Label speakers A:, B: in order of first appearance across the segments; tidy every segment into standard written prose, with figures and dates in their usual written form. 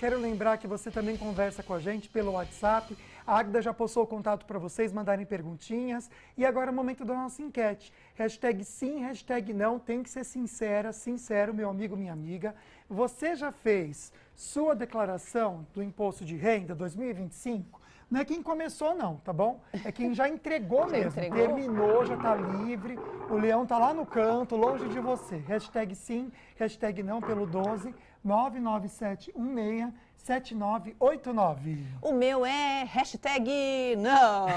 A: quero lembrar que você também conversa com a gente pelo WhatsApp. A Águida já postou o contato para vocês mandarem perguntinhas. E agora é o momento da nossa enquete. Hashtag sim, hashtag não. Tem que ser sincera, sincero, meu amigo, minha amiga. Você já fez sua declaração do imposto de renda 2025? Não é quem começou não, tá bom? É quem já entregou mesmo, terminou, já tá livre, o leão tá lá no canto, longe de você. Hashtag sim, hashtag não pelo 12 997167989.
B: O meu é hashtag não.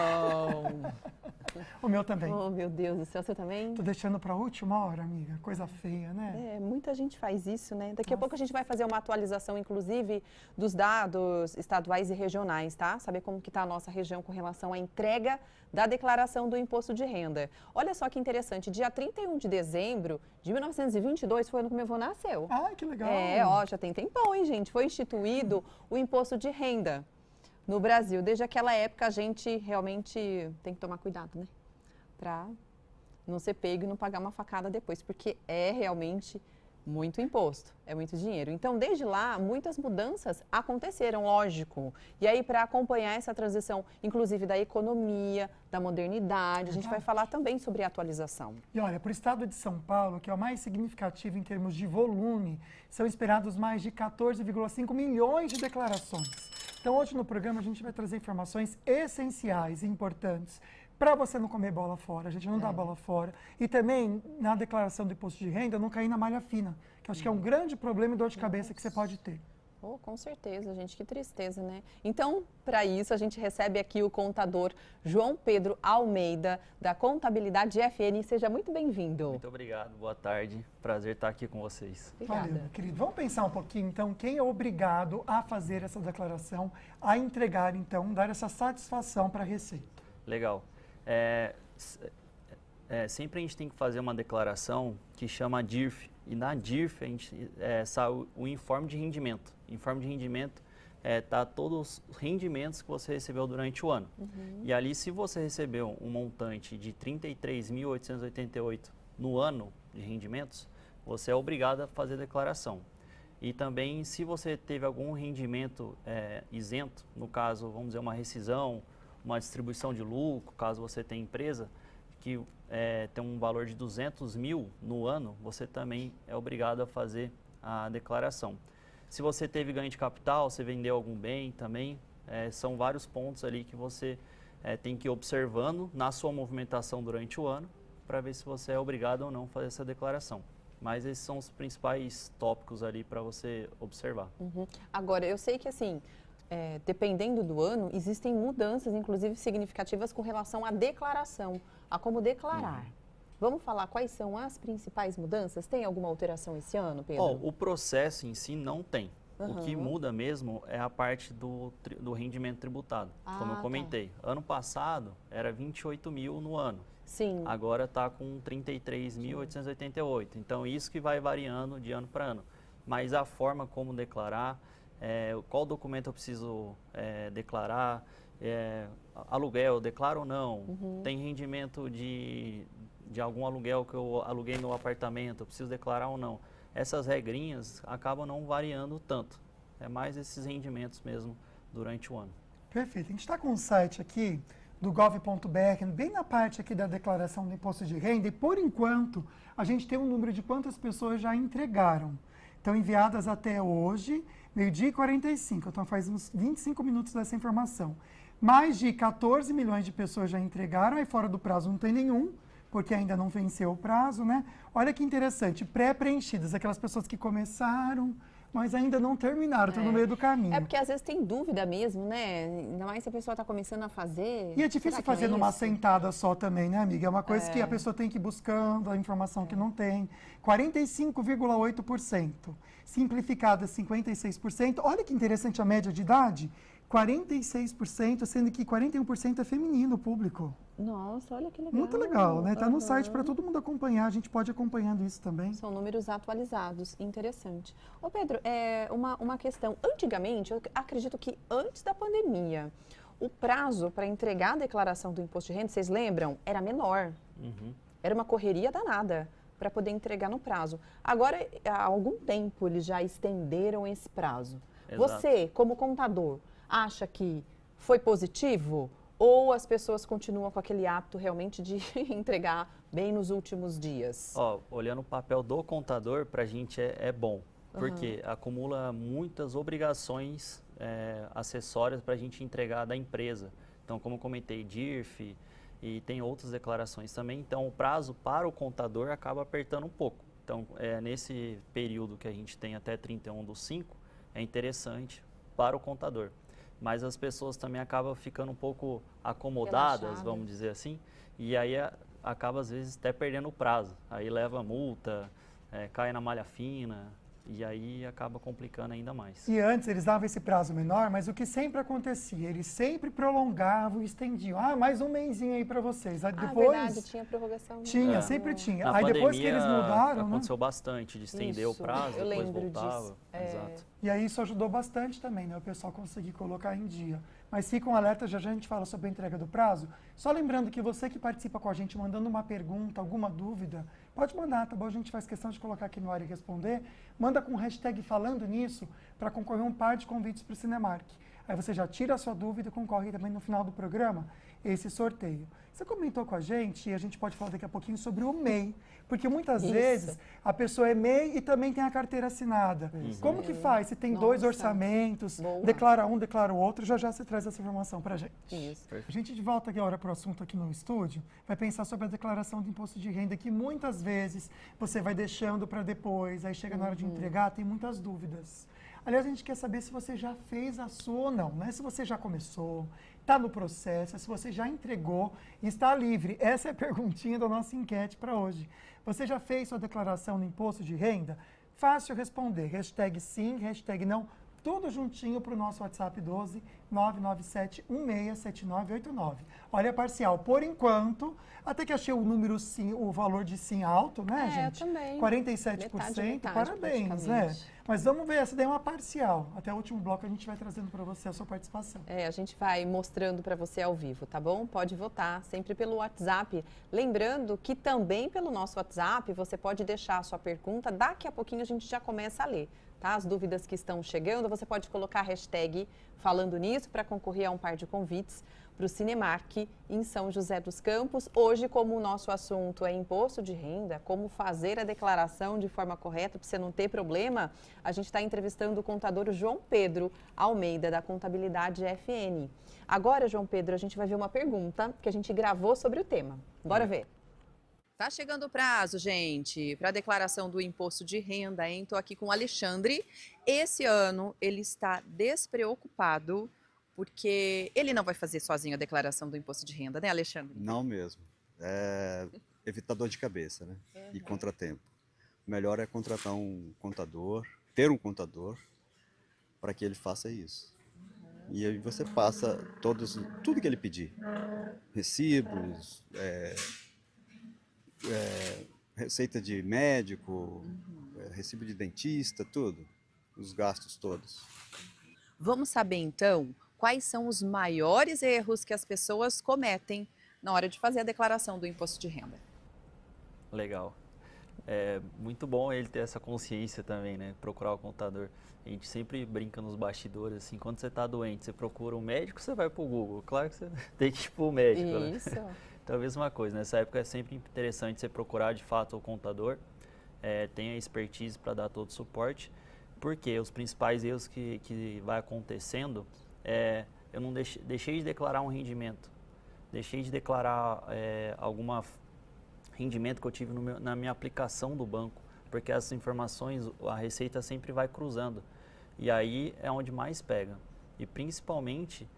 A: O meu também.
B: Oh, meu Deus do céu, você também?
A: Tô deixando pra última hora, amiga. Coisa feia, né?
B: É, muita gente faz isso, né? Daqui a pouco a gente vai fazer uma atualização, inclusive, dos dados estaduais e regionais, tá? Saber como que tá a nossa região com relação à entrega da declaração do imposto de renda. Olha só que interessante, dia 31 de dezembro de 1922 foi o ano que meu avô nasceu.
A: Ai, que legal.
B: É, ó, já tem tempão, hein, gente? Foi instituído o imposto de renda no Brasil. Desde aquela época, a gente realmente tem que tomar cuidado, né? Para não ser pego e não pagar uma facada depois, porque é realmente muito imposto, é muito dinheiro. Então, desde lá, muitas mudanças aconteceram, lógico. E aí, para acompanhar essa transição, inclusive da economia, da modernidade, a gente vai falar também sobre atualização.
A: E olha, para o estado de São Paulo, que é o mais significativo em termos de volume, são esperados mais de 14,5 milhões de declarações. Então, hoje no programa, a gente vai trazer informações essenciais e importantes para você não comer bola fora, a gente não dá bola fora. E também, na declaração do imposto de renda, não cair na malha fina, que acho que é um grande problema e dor de cabeça que você pode ter.
B: Oh, com certeza, gente, que tristeza, né? Então, para isso, a gente recebe aqui o contador João Pedro Almeida, da Contabilidade FN. Seja muito bem-vindo.
C: Muito obrigado, boa tarde. Prazer estar aqui com vocês.
B: Obrigada.
A: Valeu, meu querido. Vamos pensar um pouquinho, então, quem é obrigado a fazer essa declaração, a entregar, então, dar essa satisfação para a Receita?
C: Legal. Sempre a gente tem que fazer uma declaração que chama DIRF. E na DIRF a gente sai o informe de rendimento. Informe de rendimento tá todos os rendimentos que você recebeu durante o ano. E ali, se você recebeu um montante de R$ 33.888 no ano de rendimentos, você é obrigado a fazer a declaração. E também, se você teve algum rendimento isento, no caso, vamos dizer, uma rescisão, uma distribuição de lucro, caso você tenha empresa, que tem um valor de 200 mil no ano, você também é obrigado a fazer a declaração. Se você teve ganho de capital, você vendeu algum bem também, são vários pontos ali que você tem que ir observando na sua movimentação durante o ano, para ver se você é obrigado ou não a fazer essa declaração. Mas esses são os principais tópicos ali para você observar.
B: Agora, eu sei que assim, dependendo do ano, existem mudanças, inclusive significativas, com relação à declaração, a como declarar. Vamos falar quais são as principais mudanças? Tem alguma alteração esse ano, Pedro?
C: O processo em si não tem. O que muda mesmo é a parte do rendimento tributado, como eu comentei. Tá. Ano passado era 28 mil no ano.
B: Sim.
C: Agora está com 33.888. Então, isso que vai variando de ano para ano. Mas a forma como declarar, qual documento eu preciso declarar, aluguel, eu declaro ou não, tem rendimento de algum aluguel que eu aluguei no apartamento, eu preciso declarar ou não. Essas regrinhas acabam não variando tanto. É mais esses rendimentos mesmo durante o ano.
A: Perfeito. A gente está com um site aqui do gov.br, bem na parte aqui da declaração do imposto de renda, e por enquanto a gente tem um número de quantas pessoas já entregaram. Então, enviadas até hoje, 12h45, então faz uns 25 minutos dessa informação. Mais de 14 milhões de pessoas já entregaram, aí fora do prazo não tem nenhum, porque ainda não venceu o prazo, né? Olha que interessante, pré-preenchidas, aquelas pessoas que começaram, mas ainda não terminaram, estão no meio do caminho.
B: É porque às vezes tem dúvida mesmo, né? Ainda mais se a pessoa está começando a fazer.
A: E é difícil fazer numa sentada só também, né, amiga? É uma coisa que a pessoa tem que ir buscando, a informação que não tem. 45,8%. Simplificada, 56%. Olha que interessante a média de idade. 46%, sendo que 41% é feminino o público.
B: Nossa, olha que legal.
A: Muito legal, né? Tá no site para todo mundo acompanhar, a gente pode ir acompanhando isso também.
B: São números atualizados, interessante. Ô Pedro, uma questão. Antigamente, eu acredito que antes da pandemia, o prazo para entregar a declaração do imposto de renda, vocês lembram? Era menor. Era uma correria danada para poder entregar no prazo. Agora, há algum tempo, eles já estenderam esse prazo.
C: Exato.
B: Você, como contador, acha que foi positivo? Ou as pessoas continuam com aquele hábito realmente de entregar bem nos últimos dias?
C: Ó, olhando o papel do contador, para a gente é bom, porque acumula muitas obrigações acessórias para a gente entregar da empresa. Então, como eu comentei, DIRF e tem outras declarações também. Então, o prazo para o contador acaba apertando um pouco. Então, nesse período que a gente tem até 31/5, é interessante para o contador. Mas as pessoas também acabam ficando um pouco acomodadas,
B: Relaxadas.
C: vamos dizer assim, e aí acaba às vezes até perdendo o prazo. Aí leva multa, cai na malha fina, e aí acaba complicando ainda mais.
A: E antes eles davam esse prazo menor, mas o que sempre acontecia? Eles sempre prolongavam, estendiam. Ah, mais um mêsinho aí para vocês. Aí depois
B: verdade, tinha prorrogação.
A: tinha,
C: É.
A: sempre tinha.
C: Na
A: Aí
C: pandemia,
A: depois que eles mudaram, né?
C: aconteceu bastante de estender o
B: Isso,
C: prazo,
B: eu
C: depois
B: lembro
C: voltava.
B: disso.
C: Exato.
A: E aí isso ajudou bastante também, né? O pessoal conseguir colocar em dia. Mas fica um alerta, já já a gente fala sobre a entrega do prazo. Só lembrando que você que participa com a gente, mandando uma pergunta, alguma dúvida, pode mandar, tá bom? A gente faz questão de colocar aqui no ar e responder. Manda com o hashtag falando nisso para concorrer um par de convites para o Cinemark. Aí você já tira a sua dúvida e concorre também no final do programa esse sorteio. Você comentou com a gente, e a gente pode falar daqui a pouquinho sobre o MEI, porque muitas
B: Isso.
A: vezes a pessoa é MEI e também tem a carteira assinada. Como que faz? Se tem dois
B: Nossa.
A: orçamentos,
B: Boa.
A: declara um, declara o outro, já já você traz essa informação pra gente.
B: Isso.
A: A gente de volta aqui agora para o assunto aqui no estúdio, vai pensar sobre a declaração de imposto de renda, que muitas vezes você vai deixando para depois, aí chega na hora de entregar, tem muitas dúvidas. Aliás, a gente quer saber se você já fez a sua ou não, né? Se você já começou, está no processo, se você já entregou e está livre. Essa é a perguntinha da nossa enquete para hoje. Você já fez sua declaração no imposto de renda? Fácil responder. Hashtag sim, hashtag não. Tudo juntinho para o nosso WhatsApp 12 997 167989. Olha a parcial. Por enquanto, até que achei o número sim, o valor de sim alto, né, gente?
B: Eu também.
A: 47%.
B: Metade,
A: Parabéns, né?
B: praticamente.
A: Mas vamos ver, essa daí é uma parcial. Até o último bloco a gente vai trazendo para você a sua participação.
B: A gente vai mostrando para você ao vivo, tá bom? Pode votar sempre pelo WhatsApp. Lembrando que também pelo nosso WhatsApp você pode deixar a sua pergunta. Daqui a pouquinho a gente já começa a ler, tá? As dúvidas que estão chegando, você pode colocar a hashtag falando nisso para concorrer a um par de convites para o Cinemark em São José dos Campos. Hoje, como o nosso assunto é imposto de renda, como fazer a declaração de forma correta para você não ter problema, a gente está entrevistando o contador João Pedro Almeida, da Contabilidade FN. Agora, João Pedro, a gente vai ver uma pergunta que a gente gravou sobre o tema. Bora ver. Tá chegando o prazo, gente, para a declaração do imposto de renda, hein? Estou aqui com o Alexandre. Esse ano ele está despreocupado porque ele não vai fazer sozinho a declaração do imposto de renda, né, Alexandre?
D: Não mesmo. É evitar dor de cabeça, né? E contratempo. O melhor é contratar um contador, ter um contador, para que ele faça isso. E aí você passa tudo que ele pedir. Recibos, receita de médico, recibo de dentista, tudo. Os gastos todos.
B: Vamos saber, então, quais são os maiores erros que as pessoas cometem na hora de fazer a declaração do imposto de renda.
C: Legal. É muito bom ele ter essa consciência também, né? Procurar o contador. A gente sempre brinca nos bastidores, assim, quando você está doente, você procura um médico, você vai para o Google. Claro que você tem que ir para o médico, né?
B: Isso.
C: Então, a mesma coisa. Nessa época é sempre interessante você procurar, de fato, o contador. Tem a expertise para dar todo o suporte. Porque os principais erros que vai acontecendo eu não deixei de declarar um rendimento. Deixei de declarar algum rendimento que eu tive na minha aplicação do banco, porque essas informações, a Receita sempre vai cruzando. E aí é onde mais pega. E principalmente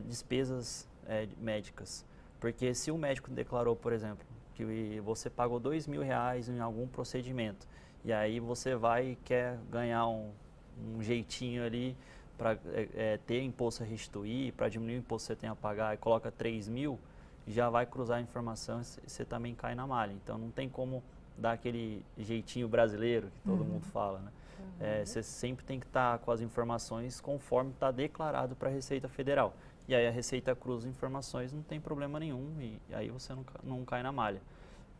C: despesas médicas. Porque se o médico declarou, por exemplo, que você pagou R$2.000 em algum procedimento, e aí você vai e quer ganhar um jeitinho ali para ter imposto a restituir, para diminuir o imposto que você tem a pagar e coloca 3.000, já vai cruzar a informação e você também cai na malha. Então não tem como dar aquele jeitinho brasileiro que todo mundo fala, né? Você sempre tem que estar com as informações conforme está declarado para a Receita Federal. E aí a Receita cruza informações, não tem problema nenhum e aí você não cai na malha.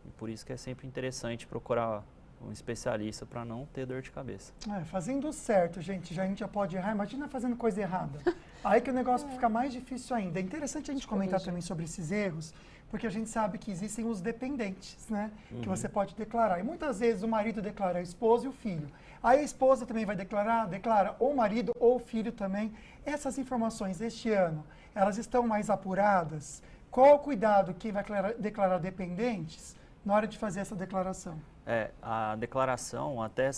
C: E por isso que é sempre interessante procurar um especialista para não ter dor de cabeça.
A: Fazendo certo, gente, a gente já pode errar. Imagina fazendo coisa errada. Aí que o negócio fica mais difícil ainda. É interessante a gente comentar também sobre esses erros, porque a gente sabe que existem os dependentes, né? Que você pode declarar. E muitas vezes o marido declara a esposa e o filho. Aí a esposa também vai declara ou o marido ou o filho também. Essas informações este ano, elas estão mais apuradas? Qual o cuidado que vai declarar dependentes na hora de fazer essa declaração?
C: A declaração, até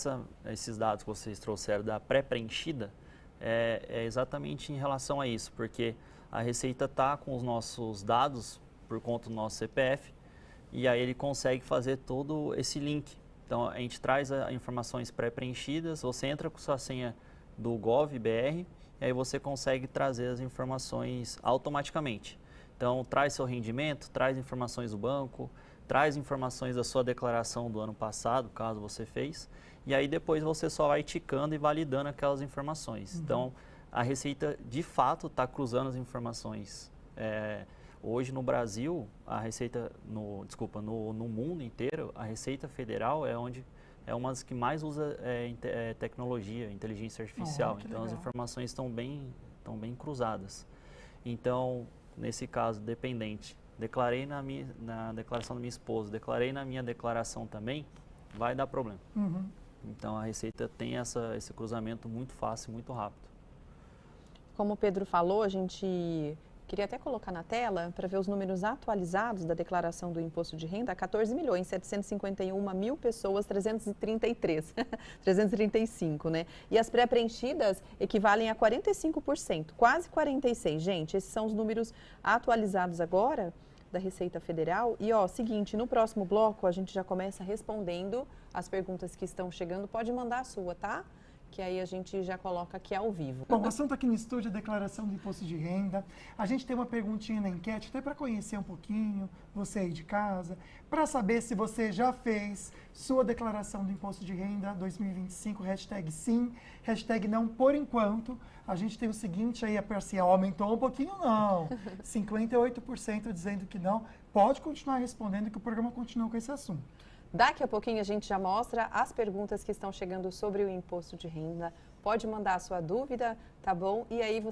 C: esses dados que vocês trouxeram da pré-preenchida, é exatamente em relação a isso, porque a Receita está com os nossos dados por conta do nosso CPF e aí ele consegue fazer todo esse link. Então, a gente traz informações pré-preenchidas, você entra com sua senha do GovBR e aí você consegue trazer as informações automaticamente. Então, traz seu rendimento, traz informações do banco, traz informações da sua declaração do ano passado, caso você fez, e aí depois você só vai ticando e validando aquelas informações. Então, a Receita, de fato, está cruzando as informações. Hoje, no Brasil, a Receita, no mundo inteiro, a Receita Federal é uma das que mais usa tecnologia, inteligência artificial. Então, as informações estão bem cruzadas. Então, nesse caso, dependente, declarei na declaração da minha esposa, declarei na minha declaração também, vai dar problema. Então, a Receita tem esse cruzamento muito fácil, muito rápido.
B: Como o Pedro falou, a gente queria até colocar na tela para ver os números atualizados da declaração do imposto de renda, 14.751.000 pessoas, 335, né? E as pré-preenchidas equivalem a 45%, quase 46%. Gente, esses são os números atualizados agora da Receita Federal. E, seguinte, no próximo bloco a gente já começa respondendo as perguntas que estão chegando. Pode mandar a sua, tá? Que aí a gente já coloca aqui ao vivo.
A: Bom, o assunto aqui no estúdio é a declaração do imposto de renda. A gente tem uma perguntinha na enquete, até para conhecer um pouquinho, você aí de casa, para saber se você já fez sua declaração do imposto de renda 2025, hashtag sim, hashtag não por enquanto. A gente tem o seguinte aí, a parcial aumentou um pouquinho, não. 58% dizendo que não. Pode continuar respondendo que o programa continua com esse assunto.
B: Daqui a pouquinho a gente já mostra as perguntas que estão chegando sobre o imposto de renda. Pode mandar a sua dúvida, tá bom? E aí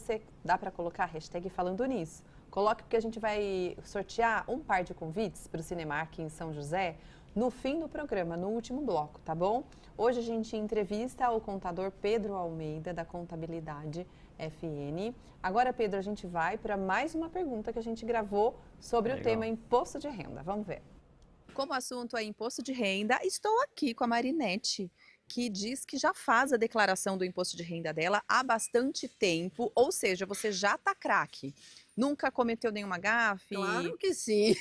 B: dá para colocar a hashtag falando nisso. Coloque porque a gente vai sortear um par de convites para o Cinemark em São José no fim do programa, no último bloco, tá bom? Hoje a gente entrevista o contador Pedro Almeida, da Contabilidade FN. Agora, Pedro, a gente vai para mais uma pergunta que a gente gravou sobre o tema imposto de renda. Vamos ver. Como o assunto é imposto de renda, estou aqui com a Marinete, que diz que já faz a declaração do imposto de renda dela há bastante tempo, ou seja, você já está craque. Nunca cometeu nenhuma gafe?
E: Claro que sim.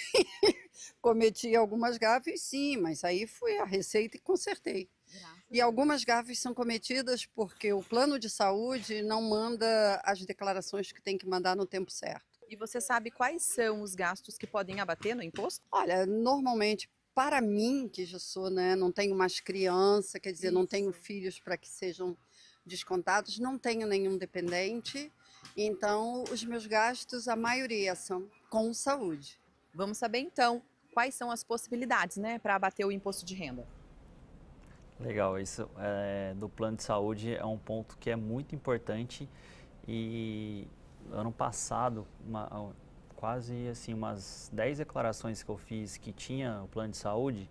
E: Cometi algumas gafes, sim, mas aí fui à Receita e consertei. E algumas gafes são cometidas porque o plano de saúde não manda as declarações que tem que mandar no tempo certo.
B: E você sabe quais são os gastos que podem abater no imposto?
E: Olha, normalmente, para mim, que já sou, né, não tenho mais criança, quer dizer, não tenho filhos para que sejam descontados, não tenho nenhum dependente, então os meus gastos, a maioria são com saúde.
B: Vamos saber então quais são as possibilidades, né, para abater o imposto de renda.
C: Legal, isso do plano de saúde é um ponto que é muito importante e ano passado, quase assim, umas 10 declarações que eu fiz que tinha o plano de saúde,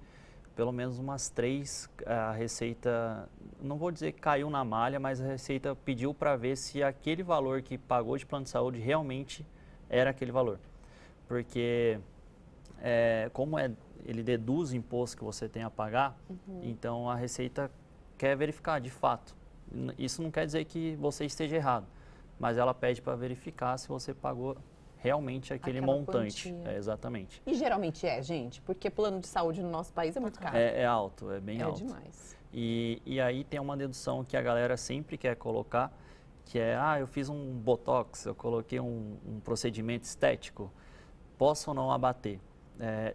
C: pelo menos umas 3, a Receita, não vou dizer que caiu na malha, mas a Receita pediu para ver se aquele valor que pagou de plano de saúde realmente era aquele valor. Porque como ele deduz o imposto que você tem a pagar, então a Receita quer verificar de fato. Isso não quer dizer que você esteja errado, mas ela pede para verificar se você pagou realmente aquele montante. Exatamente.
B: E geralmente gente, porque plano de saúde no nosso país é muito caro.
C: É alto, é bem alto.
B: É demais.
C: E aí tem uma dedução que a galera sempre quer colocar, que é, eu fiz um botox, eu coloquei um procedimento estético, posso ou não abater?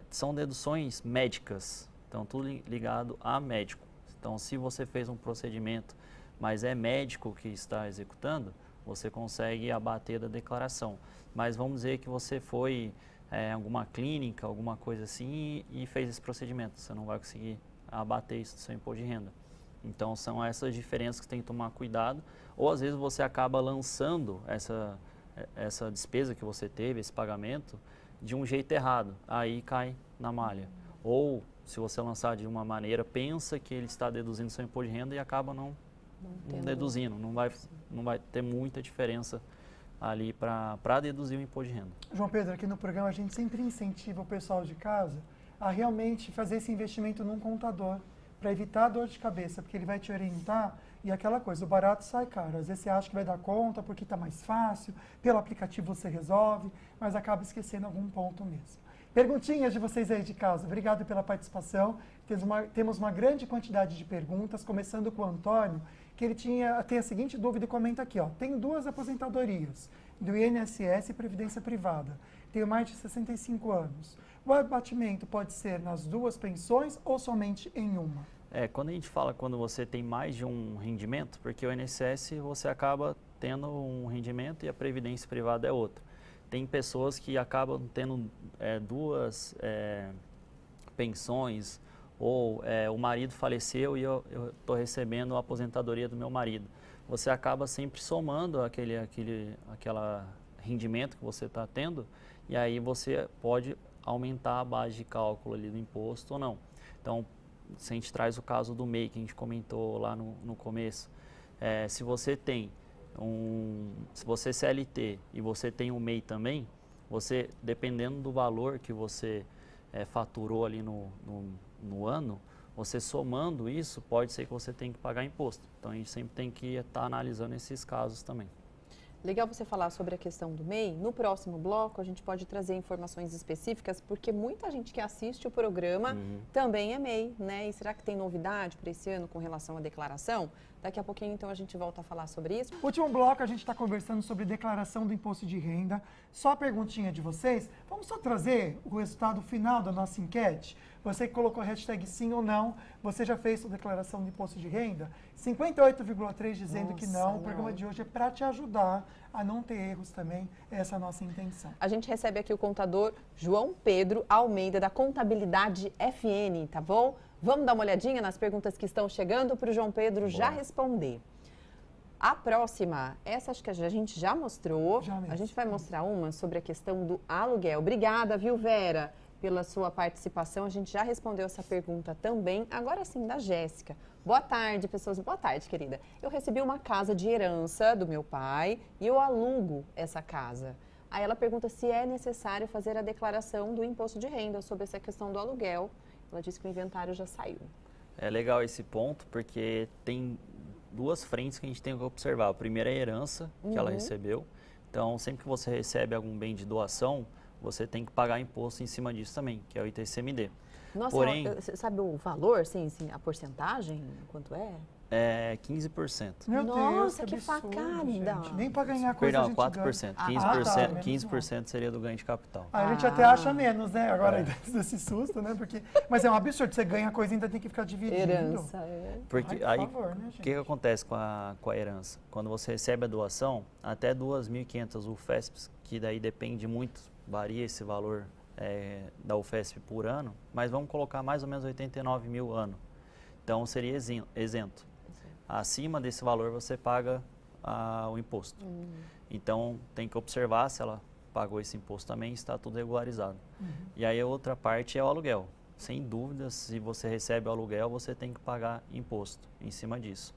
C: São deduções médicas, então tudo ligado a médico. Então, se você fez um procedimento, mas é médico que está executando, você consegue abater da declaração. Mas vamos dizer que você foi em alguma clínica, alguma coisa assim, e fez esse procedimento. Você não vai conseguir abater isso do seu imposto de renda. Então, são essas diferenças que você tem que tomar cuidado. Ou, às vezes, você acaba lançando essa despesa que você teve, esse pagamento, de um jeito errado. Aí cai na malha. Ou, se você lançar de uma maneira, pensa que ele está deduzindo seu imposto de renda e acaba não deduzindo. Não vai ter muita diferença ali para deduzir o imposto de renda.
A: João Pedro, aqui no programa a gente sempre incentiva o pessoal de casa a realmente fazer esse investimento num contador, para evitar a dor de cabeça, porque ele vai te orientar e aquela coisa, o barato sai caro. Às vezes você acha que vai dar conta porque está mais fácil, pelo aplicativo você resolve, mas acaba esquecendo algum ponto mesmo. Perguntinhas de vocês aí de casa. Obrigado pela participação. Temos uma grande quantidade de perguntas, começando com o Antônio, que ele tem a seguinte dúvida e comenta aqui, ó. Tenho 2 aposentadorias, do INSS e Previdência Privada. Tenho mais de 65 anos. O abatimento pode ser nas 2 pensões ou somente em uma?
C: Quando a gente fala quando você tem mais de um rendimento, porque o INSS você acaba tendo um rendimento e a Previdência Privada é outro. Tem pessoas que acabam tendo 2 pensões, ou o marido faleceu e eu estou recebendo a aposentadoria do meu marido. Você acaba sempre somando aquele rendimento que você está tendo, e aí você pode aumentar a base de cálculo ali do imposto ou não. Então, se a gente traz o caso do MEI, que a gente comentou lá no começo, se você tem se você é CLT e você tem um MEI também, você, dependendo do valor que você faturou ali no ano, você somando isso, pode ser que você tenha que pagar imposto. Então, a gente sempre tem que estar analisando esses casos também.
B: Legal você falar sobre a questão do MEI. No próximo bloco, a gente pode trazer informações específicas, porque muita gente que assiste o programa também é MEI, né? E será que tem novidade para esse ano com relação à declaração? Daqui a pouquinho, então, a gente volta a falar sobre isso.
A: Último bloco, a gente está conversando sobre declaração do imposto de renda. Só a perguntinha de vocês. Vamos só trazer o resultado final da nossa enquete? Você que colocou a hashtag sim ou não, você já fez sua declaração do imposto de renda? 58,3% dizendo que não. O programa de hoje é para te ajudar a não ter erros também. Essa é a nossa intenção.
B: A gente recebe aqui o contador João Pedro Almeida, da Contabilidade FN, tá bom? Vamos dar uma olhadinha nas perguntas que estão chegando para o João Pedro já responder. A próxima, essa acho que a gente já mostrou. A gente vai mostrar uma sobre a questão do aluguel. Obrigada, viu, Vera, pela sua participação. A gente já respondeu essa pergunta também. Agora sim, da Jéssica. Boa tarde, pessoas. Boa tarde, querida. Eu recebi uma casa de herança do meu pai e eu alugo essa casa. Aí ela pergunta se é necessário fazer a declaração do imposto de renda sobre essa questão do aluguel. Ela disse que o inventário já saiu.
C: É legal esse ponto, porque tem 2 frentes que a gente tem que observar. A primeira é a herança que ela recebeu. Então, sempre que você recebe algum bem de doação, você tem que pagar imposto em cima disso também, que é o ITCMD.
B: Nossa,
C: porém,
B: você sabe o valor, sim, a porcentagem, quanto é?
C: É 15%.
A: Meu
B: Nossa,
A: Deus,
B: que
A: absurdo,
B: facada.
A: gente. Nem para ganhar coisa a
C: Perdão,
A: gente
C: 4%.
A: ganha.
C: 15% seria do ganho de capital.
A: A gente até acha menos, né? Agora, desse susto, né? Mas é um absurdo, você ganha coisa e ainda tem que ficar dividindo.
B: Herança,
C: Porque
A: por
C: aí,
A: favor, né, gente?
C: o que acontece com a herança? Quando você recebe a doação, até 2.500 UFESPs, que daí depende muito, varia esse valor da UFESP por ano, mas vamos colocar mais ou menos 89 mil ano. Então, seria isento. Acima desse valor, você paga o imposto. Então, tem que observar se ela pagou esse imposto também, está tudo regularizado. E aí, a outra parte é o aluguel. Sem dúvida, se você recebe o aluguel, você tem que pagar imposto em cima disso.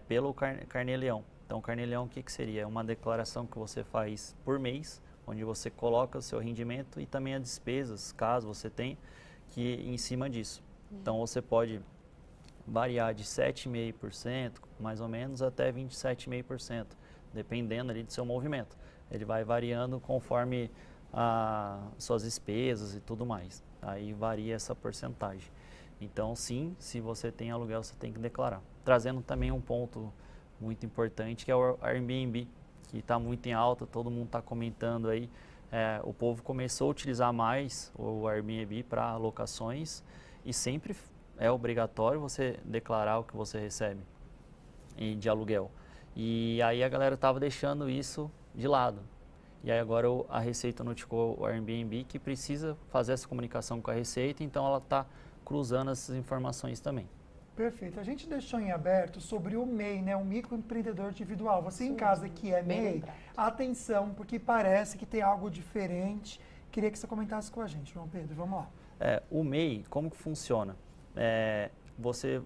C: Pelo Carnê-Leão. Então, o Carnê-Leão, o que seria? É uma declaração que você faz por mês, onde você coloca o seu rendimento e também as despesas, caso você tenha, que em cima disso. Então, você pode variar de 7,5%, mais ou menos, até 27,5%, dependendo ali do seu movimento. Ele vai variando conforme suas despesas e tudo mais. Aí varia essa porcentagem. Então, sim, se você tem aluguel, você tem que declarar. Trazendo também um ponto muito importante, que é o Airbnb, que está muito em alta, todo mundo está comentando aí. O povo começou a utilizar mais o Airbnb para locações e sempre é obrigatório você declarar o que você recebe de aluguel. E aí a galera estava deixando isso de lado. E aí agora a Receita notificou o Airbnb que precisa fazer essa comunicação com a Receita, então ela está cruzando essas informações também.
A: Perfeito. A gente deixou em aberto sobre o MEI, né? O microempreendedor individual. Você em casa que é
B: bem
A: MEI,
B: lembrado.
A: atenção, porque parece que tem algo diferente. Queria que você comentasse com a gente, João Pedro. Vamos lá.
C: O MEI, como que funciona? Você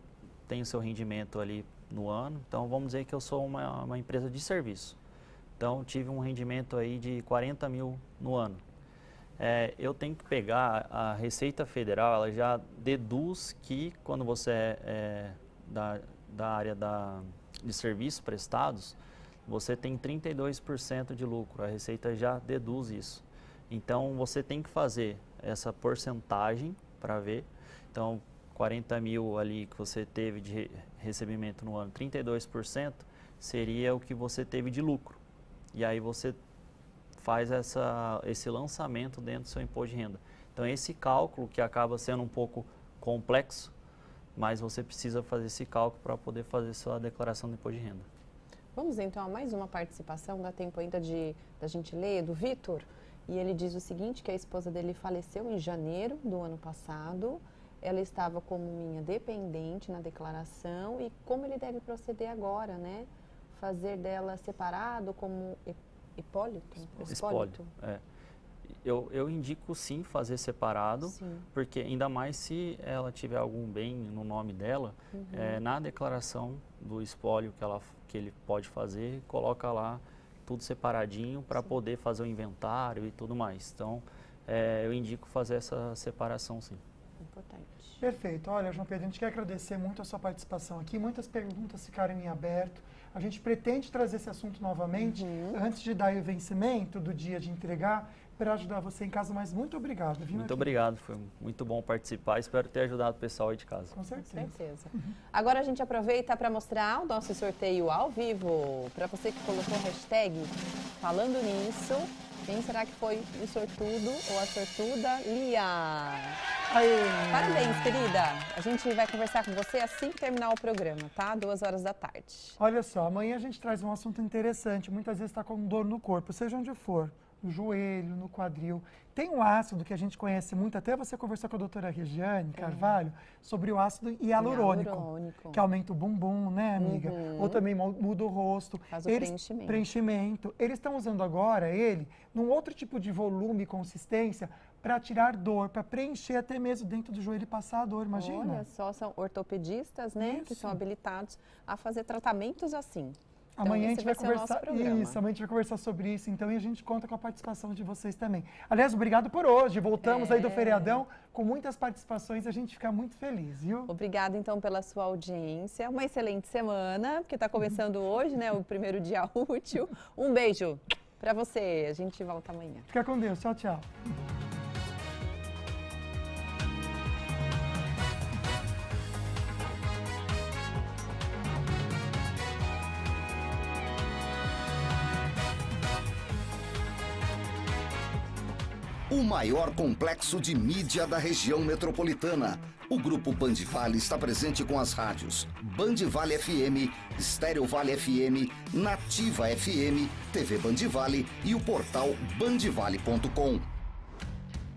C: tem o seu rendimento ali no ano, então vamos dizer que eu sou uma empresa de serviço. Então, tive um rendimento aí de 40 mil no ano. Eu tenho que pegar a Receita Federal, ela já deduz que quando você é da área de serviços prestados, você tem 32% de lucro. A Receita já deduz isso. Então, você tem que fazer essa porcentagem para ver. Então, 40 mil ali que você teve de recebimento no ano, 32% seria o que você teve de lucro. E aí você faz esse lançamento dentro do seu imposto de renda. Então, esse cálculo que acaba sendo um pouco complexo, mas você precisa fazer esse cálculo para poder fazer sua declaração de imposto de renda.
B: Vamos então a mais uma participação, dá tempo ainda da gente ler, do Vitor. E ele diz o seguinte, que a esposa dele faleceu em janeiro do ano passado. Ela estava como minha dependente na declaração e como ele deve proceder agora, né? Fazer dela separado como espólito?
C: Eu indico sim fazer separado,
B: Sim.
C: porque ainda mais se ela tiver algum bem no nome dela, na declaração do espólio que ele pode fazer, coloca lá tudo separadinho para poder fazer o inventário e tudo mais. Então, eu indico fazer essa separação sim.
B: Importante.
A: Perfeito. Olha, João Pedro, a gente quer agradecer muito a sua participação aqui. Muitas perguntas ficaram em aberto. A gente pretende trazer esse assunto novamente antes de dar o vencimento do dia de entregar para ajudar você em casa, mas muito obrigado. Viu,
C: Muito
A: aqui?
C: obrigado, foi muito bom participar. Espero ter ajudado o pessoal aí de casa.
A: Com
B: Com
A: certeza.
B: certeza. Agora a gente aproveita para mostrar o nosso sorteio ao vivo. Para você que colocou a hashtag falando nisso, quem será que foi o sortudo ou a sortuda? Lia!
A: Aê.
B: Parabéns, querida! A gente vai conversar com você assim que terminar o programa, tá? 14h.
A: Olha só, amanhã a gente traz um assunto interessante. Muitas vezes está com dor no corpo, seja onde for, no joelho, no quadril. Tem um ácido que a gente conhece muito, até você conversou com a doutora Regiane Carvalho, sobre o ácido hialurônico, que aumenta o bumbum, né, amiga? Ou também muda o rosto.
B: Faz o preenchimento.
A: Preenchimento. Eles estão usando agora ele num outro tipo de volume e consistência para tirar dor, para preencher até mesmo dentro do joelho e passar a dor, imagina?
B: Olha só, são ortopedistas, né, que
A: Isso.
B: são habilitados a fazer tratamentos assim. Então,
A: Amanhã a gente
B: esse
A: vai
B: ser o nosso
A: conversar
B: programa.
A: isso, amanhã a gente vai conversar sobre isso, então, e a gente conta com a participação de vocês também. Aliás, obrigado por hoje. Voltamos aí do feriadão com muitas participações, a gente fica muito feliz, viu?
B: Obrigada, então, pela sua audiência. Uma excelente semana, porque está começando hoje, né, o primeiro dia útil. Um beijo para você. A gente volta amanhã.
A: Fica com Deus. Tchau, tchau.
F: O maior complexo de mídia da região metropolitana. O Grupo Band Vale está presente com as rádios Band Vale FM, Estéreo Vale FM, Nativa FM, TV Band Vale e o portal bandvale.com.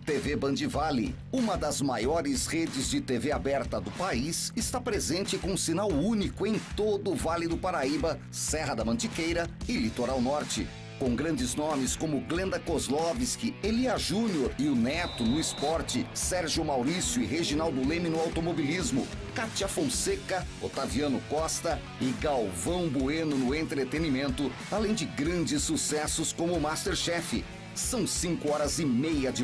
F: TV Band Vale, uma das maiores redes de TV aberta do país, está presente com sinal único em todo o Vale do Paraíba, Serra da Mantiqueira e Litoral Norte. Com grandes nomes como Glenda Kozlovski, Elia Júnior e o Neto no esporte, Sérgio Maurício e Reginaldo Leme no automobilismo, Kátia Fonseca, Otaviano Costa e Galvão Bueno no entretenimento, além de grandes sucessos como Masterchef. São 5 horas e meia de